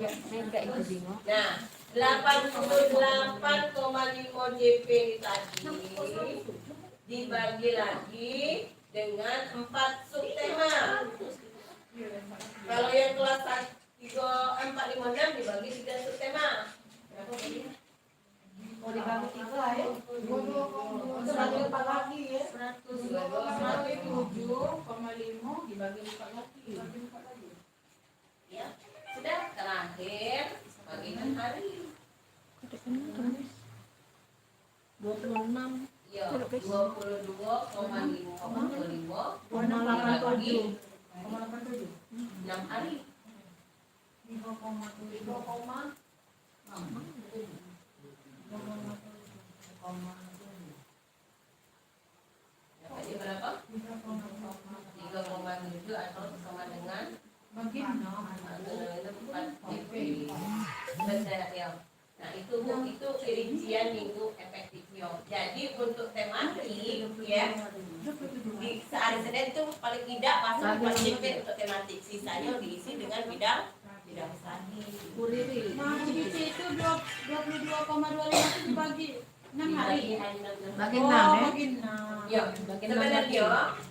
Nah, 88,5 JP tadi dibagi lagi dengan 4 subtema. Kalau yang kelas 3, 4, 5, 6 dibagi 3 subtema. Berapa tadi? Mau dibagi 3 ya? 2 4 lagi ya? 7,5 dibagi 4 lagi. Ya, sudah terakhir bagian hari. 26. Ya, 22,5 bagi 6 hari. 3,6. Jadi berapa? 3,7 atau sama dengan Bagi 6. 4 JP. Ya. Nah, itu rincian minggu efektifnya. Jadi untuk tematik ya, di hari Senin itu paling tidak masuk 4 JP untuk tematik. Sisanya diisi dengan bidang tadi. Nah, JP itu 22,25 dibagi 6 hari. Bagi 6 ya. Bagi 6. Ya, sebenarnya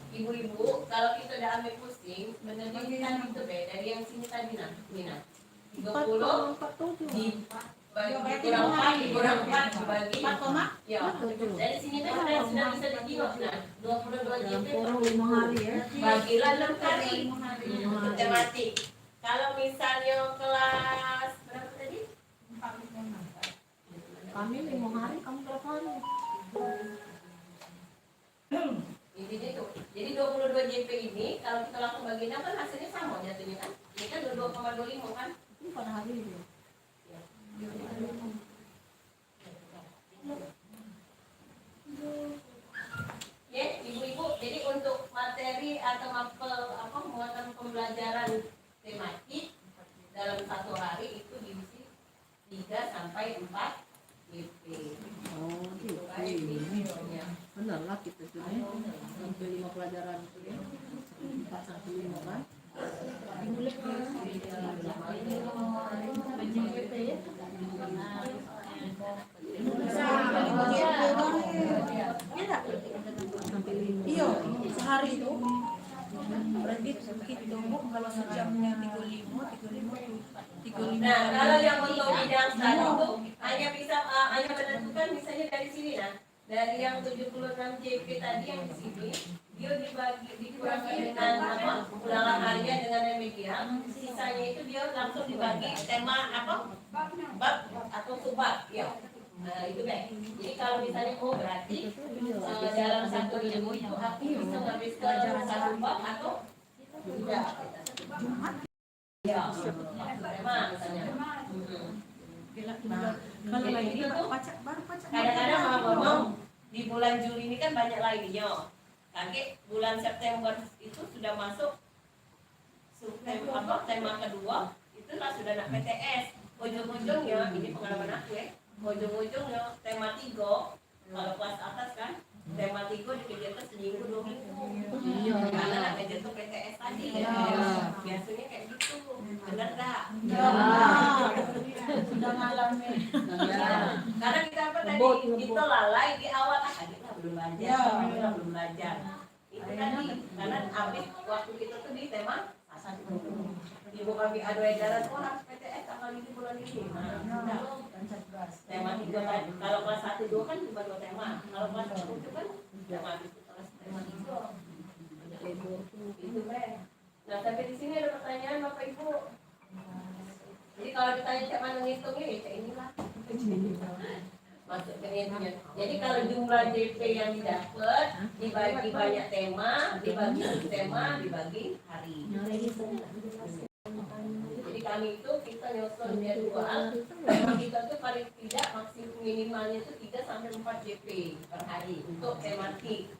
ibu-ibu kalau kita udah ambil pusing, sebenarnya kita itu dari yang sini tadi nah, ini nah. 30 kurang 4 dibagi 4, ya. Dari sini tuh sudah bisa ditengok nah, 22 JP 5 hari ya. bagilah 6 kali untuk tematik. Kalau misalnya kelas berapa tadi? 4, 5, 6. Kami 5 hari, kamu berapa hari? Intinya itu. Jadi 22 JP ini kalau kita langsung bagi 6 kan hasilnya sama jatuhnya kan? Ini kan 22,25 kan? Ini pada hari ini. Ya, ibu-ibu. Jadi untuk materi atau muatan pembelajaran tematik dalam 1 hari itu diisi 3 sampai 4 JP. Oh, gitu. Benar lah kita tuh ya. Sampai 5 pelajaran itu ya. 4 sampai 5 kan. Iya, sehari itu berarti kita kalau sejamnya 35. Nah, kalau yang untuk bidang studi itu hanya menentukan misalnya dari sini nah. Dari yang 76 JP tadi yang di sini, dia dikurangi dengan ulangan harian dengan remedial. Sisanya itu dia langsung dibagi tema bab atau subbab, ya. Nah, itu deh. Jadi kalau misalnya berarti dalam 1 minggu itu aku bisa menghabiskan 1 bab atau tidak. Ya, tema misalnya. Kalau lagi itu baru baca. Kadang-kadang malah ngomong di bulan Juli ini kan banyak lainnya. Kaget bulan September itu sudah masuk tema kedua, itulah sudah nak PTS. Ujung-ujungnya ini pengalaman aku ya. Ujung-ujungnya tema 3 kalau kelas atas kan tema 3 dikerjakan seminggu 2 minggu. Iya. Karena nak kerja tuh PTS tadi. Iya. Biasanya kayak gitu. Benar tak? Ya. Sudah ngalamin. Karena kita kita lalai di awal belum belajar. Itu tadi karena habis waktu kita tuh di tema ibu kami adu edaran orang PTS tanggal ini bulan ini. Tema 3 kan. Kalau kelas 1 2 kan cuma 2 tema. Kalau kelas 1 itu kan tema tema 3. Itu Ben. Nah, sampai di sini ada pertanyaan Bapak Ibu. Jadi kalau ditanya cak mana ngitungnya ya cak inilah. Masuk ke intinya. Jadi kalau jumlah JP yang didapat dibagi banyak tema, dibagi tema, dibagi hari. Jadi kami itu kita nyusun jadwal, tema kita tuh paling tidak maksimum minimalnya itu 3 sampai 4 JP per hari untuk tematik.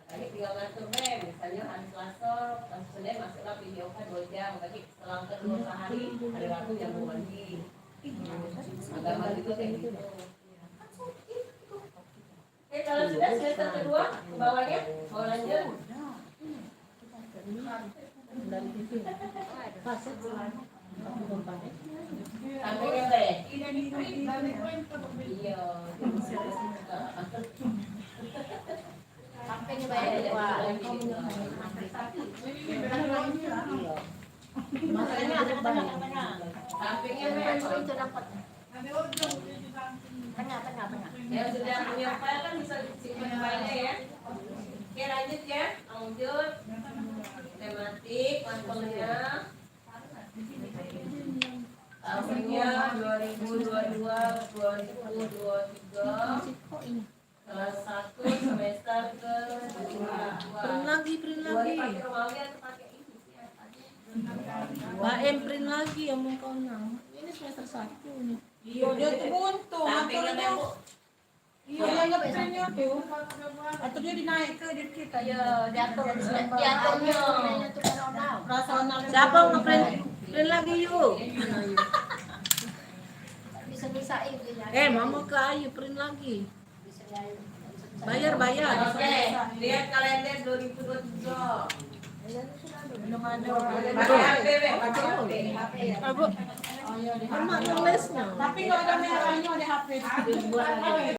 Tadi tinggal ngatur misalnya hari Selasa, Senin masuklah video kan 2 jam, bagi selang kedua sehari, hari Rabu yang lagi. Agama itu kayak gitu. Oke, kalau sudah semester kedua, bawahnya mau lanjut. Sampingnya enggak ya? Iya. Sampingnya banyak dua. Makanya ada banyak. Sampingnya berapa? Itu dapat. Tengah. Yang sudah punya file kan bisa simpan filenya ya. Oke lanjut ya, lanjut. Tematik, mantelnya. Tahunnya 2022-2023. Kelas 1 semester ke-2. Print lagi. Pakai Romawi atau pakai ini? Mbak M print lagi yang mau kau nang. Ini semester 1 nih. Iya, dia tuh buntu. Sampingnya Aturnya. Bu. Iya, dia ngeprintnya tuh. Atau dia dinaik ke di kita. Iya, diaturnya. Itu personal. Rasional. Siapa ngeprint? Print lagi yuk. Bisa-bisain. Mama ke Ayu print lagi. Bayar. Oke, lihat kalender 2023. Belum ada. Pakai HP, Be, pakai HP. Abu. Mama nulisnya. Tapi nggak ada merahnya di HP.